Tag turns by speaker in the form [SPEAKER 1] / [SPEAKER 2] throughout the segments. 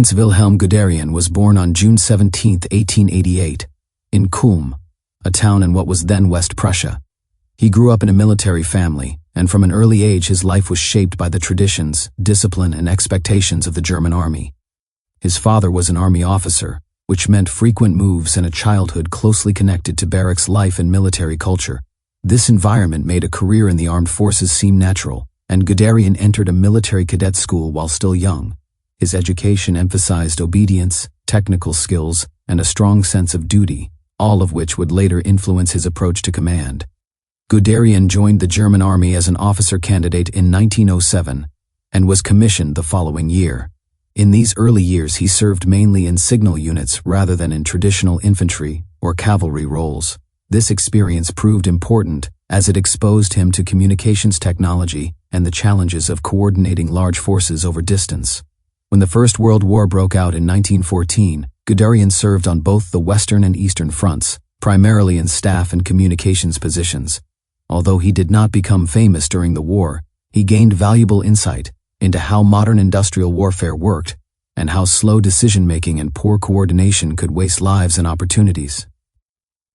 [SPEAKER 1] Heinz Wilhelm Guderian was born on June 17, 1888, in Kulm, a town in what was then West Prussia. He grew up in a military family, and from an early age his life was shaped by the traditions, discipline, and expectations of the German army. His father was an army officer, which meant frequent moves and a childhood closely connected to barracks life and military culture. This environment made a career in the armed forces seem natural, and Guderian entered a military cadet school while still young. His education emphasized obedience, technical skills, and a strong sense of duty, all of which would later influence his approach to command. Guderian joined the German army as an officer candidate in 1907 and was commissioned the following year. In these early years he served mainly in signal units rather than in traditional infantry or cavalry roles. This experience proved important as it exposed him to communications technology and the challenges of coordinating large forces over distance. When the First World War broke out in 1914, Guderian served on both the Western and Eastern fronts, primarily in staff and communications positions. Although he did not become famous during the war, he gained valuable insight into how modern industrial warfare worked and how slow decision-making and poor coordination could waste lives and opportunities.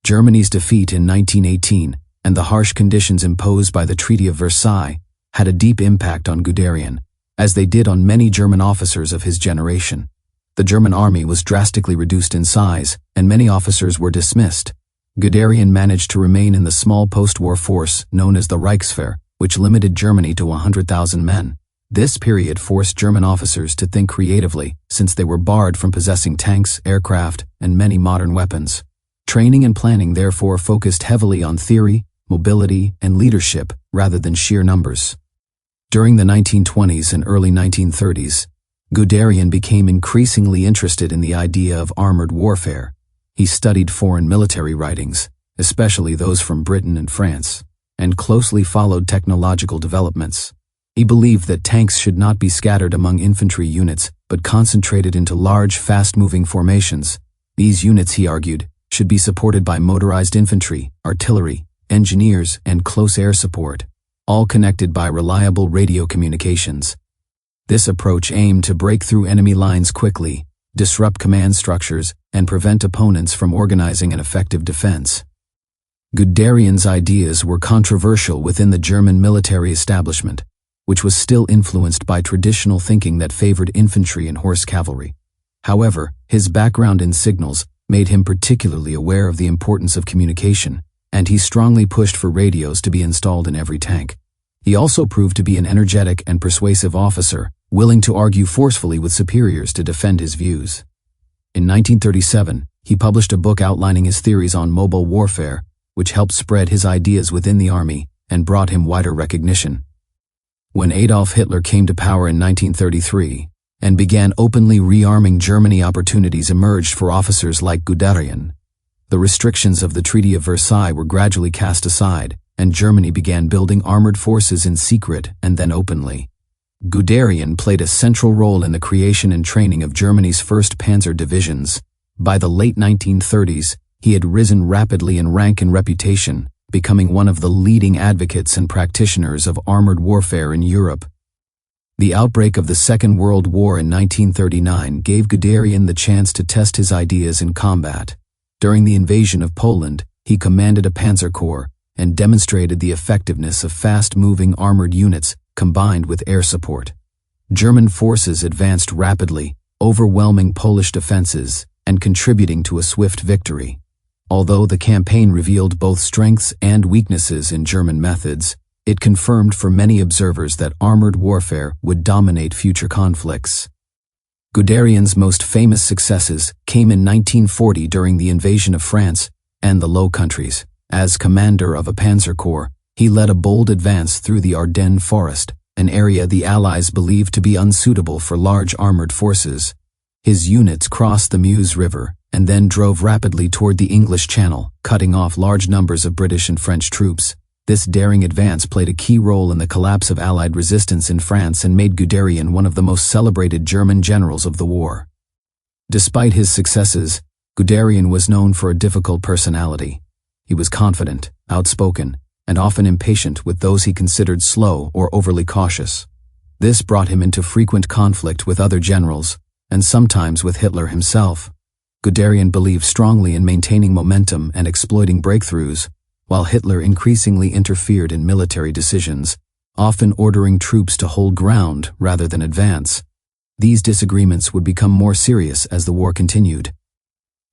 [SPEAKER 1] Germany's defeat in 1918 and the harsh conditions imposed by the Treaty of Versailles had a deep impact on Guderian, as they did on many German officers of his generation. The German army was drastically reduced in size, and many officers were dismissed. Guderian managed to remain in the small post-war force known as the Reichswehr, which limited Germany to 100,000 men. This period forced German officers to think creatively, since they were barred from possessing tanks, aircraft, and many modern weapons. Training and planning therefore focused heavily on theory, mobility, and leadership rather than sheer numbers. During the 1920s and early 1930s, Guderian became increasingly interested in the idea of armored warfare. He studied foreign military writings, especially those from Britain and France, and closely followed technological developments. He believed that tanks should not be scattered among infantry units, but concentrated into large, fast-moving formations. These units, he argued, should be supported by motorized infantry, artillery, engineers, and close air support, all connected by reliable radio communications. This approach aimed to break through enemy lines quickly, disrupt command structures, and prevent opponents from organizing an effective defense. Guderian's ideas were controversial within the German military establishment, which was still influenced by traditional thinking that favored infantry and horse cavalry. However, his background in signals made him particularly aware of the importance of communication, and he strongly pushed for radios to be installed in every tank. He also proved to be an energetic and persuasive officer, willing to argue forcefully with superiors to defend his views. In 1937, he published a book outlining his theories on mobile warfare, which helped spread his ideas within the army and brought him wider recognition. When Adolf Hitler came to power in 1933 and began openly rearming Germany, opportunities emerged for officers like Guderian. The restrictions of the Treaty of Versailles were gradually cast aside, and Germany began building armored forces in secret and then openly. Guderian played a central role in the creation and training of Germany's 1st Panzer divisions. By the late 1930s, he had risen rapidly in rank and reputation, becoming one of the leading advocates and practitioners of armored warfare in Europe. The outbreak of the Second World War in 1939 gave Guderian the chance to test his ideas in combat. During the invasion of Poland, he commanded a panzer corps and demonstrated the effectiveness of fast-moving armored units combined with air support. German forces advanced rapidly, overwhelming Polish defenses and contributing to a swift victory. Although the campaign revealed both strengths and weaknesses in German methods, it confirmed for many observers that armored warfare would dominate future conflicts. Guderian's most famous successes came in 1940 during the invasion of France and the Low Countries. As commander of a panzer corps, he led a bold advance through the Ardennes forest, an area the Allies believed to be unsuitable for large armored forces. His units crossed the Meuse River and then drove rapidly toward the English Channel, cutting off large numbers of British and French troops. This daring advance played a key role in the collapse of Allied resistance in France and made Guderian one of the most celebrated German generals of the war. Despite his successes, Guderian was known for a difficult personality. He was confident, outspoken, and often impatient with those he considered slow or overly cautious. This brought him into frequent conflict with other generals, and sometimes with Hitler himself. Guderian believed strongly in maintaining momentum and exploiting breakthroughs, while Hitler increasingly interfered in military decisions, often ordering troops to hold ground rather than advance. These disagreements would become more serious as the war continued.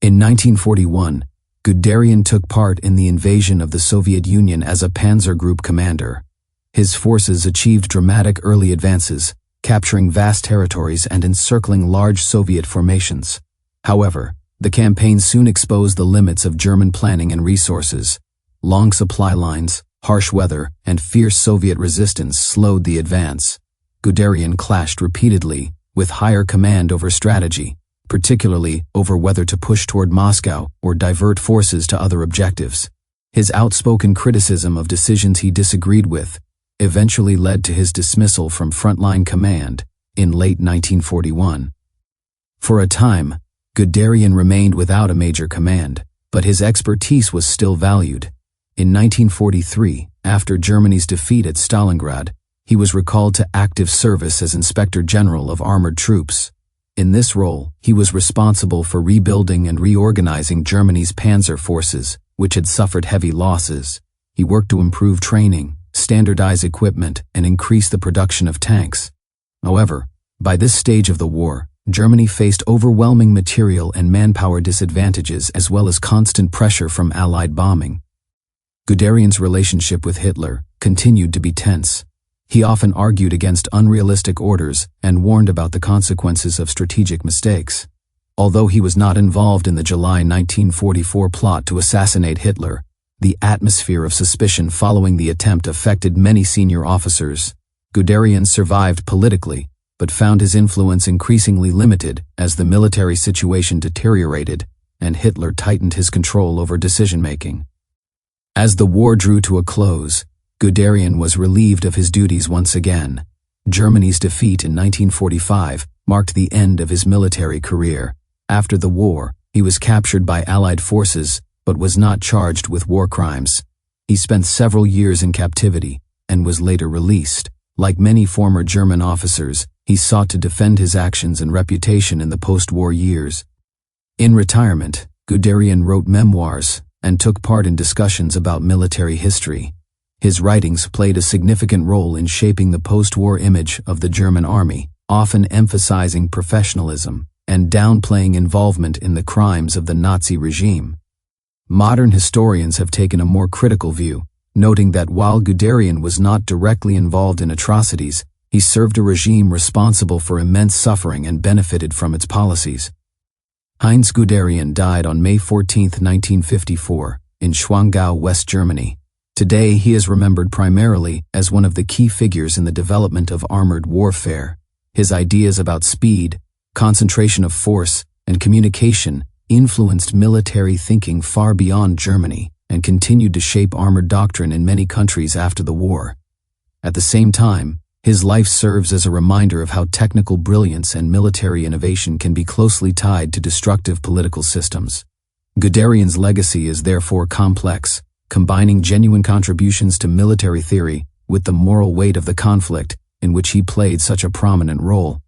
[SPEAKER 1] In 1941, Guderian took part in the invasion of the Soviet Union as a Panzer Group commander. His forces achieved dramatic early advances, capturing vast territories and encircling large Soviet formations. However, the campaign soon exposed the limits of German planning and resources. Long supply lines, harsh weather, and fierce Soviet resistance slowed the advance. Guderian clashed repeatedly with higher command over strategy, particularly over whether to push toward Moscow or divert forces to other objectives. His outspoken criticism of decisions he disagreed with eventually led to his dismissal from frontline command in late 1941. For a time, Guderian remained without a major command, but his expertise was still valued. In 1943, after Germany's defeat at Stalingrad, he was recalled to active service as Inspector General of Armored Troops. In this role, he was responsible for rebuilding and reorganizing Germany's panzer forces, which had suffered heavy losses. He worked to improve training, standardize equipment, and increase the production of tanks. However, by this stage of the war, Germany faced overwhelming material and manpower disadvantages as well as constant pressure from Allied bombing. Guderian's relationship with Hitler continued to be tense. He often argued against unrealistic orders and warned about the consequences of strategic mistakes. Although he was not involved in the July 1944 plot to assassinate Hitler, the atmosphere of suspicion following the attempt affected many senior officers. Guderian survived politically, but found his influence increasingly limited as the military situation deteriorated and Hitler tightened his control over decision-making. As the war drew to a close, Guderian was relieved of his duties once again. Germany's defeat in 1945 marked the end of his military career. After the war, he was captured by Allied forces but was not charged with war crimes. He spent several years in captivity and was later released. Like many former German officers, he sought to defend his actions and reputation in the post-war years. In retirement, Guderian wrote memoirs and took part in discussions about military history. His writings played a significant role in shaping the post-war image of the German army, often emphasizing professionalism and downplaying involvement in the crimes of the Nazi regime. Modern historians have taken a more critical view, noting that while Guderian was not directly involved in atrocities, he served a regime responsible for immense suffering and benefited from its policies. Heinz Guderian died on May 14, 1954, in Schwangau, West Germany. Today he is remembered primarily as one of the key figures in the development of armored warfare. His ideas about speed, concentration of force, and communication influenced military thinking far beyond Germany and continued to shape armored doctrine in many countries after the war. At the same time, his life serves as a reminder of how technical brilliance and military innovation can be closely tied to destructive political systems. Guderian's legacy is therefore complex, combining genuine contributions to military theory with the moral weight of the conflict in which he played such a prominent role.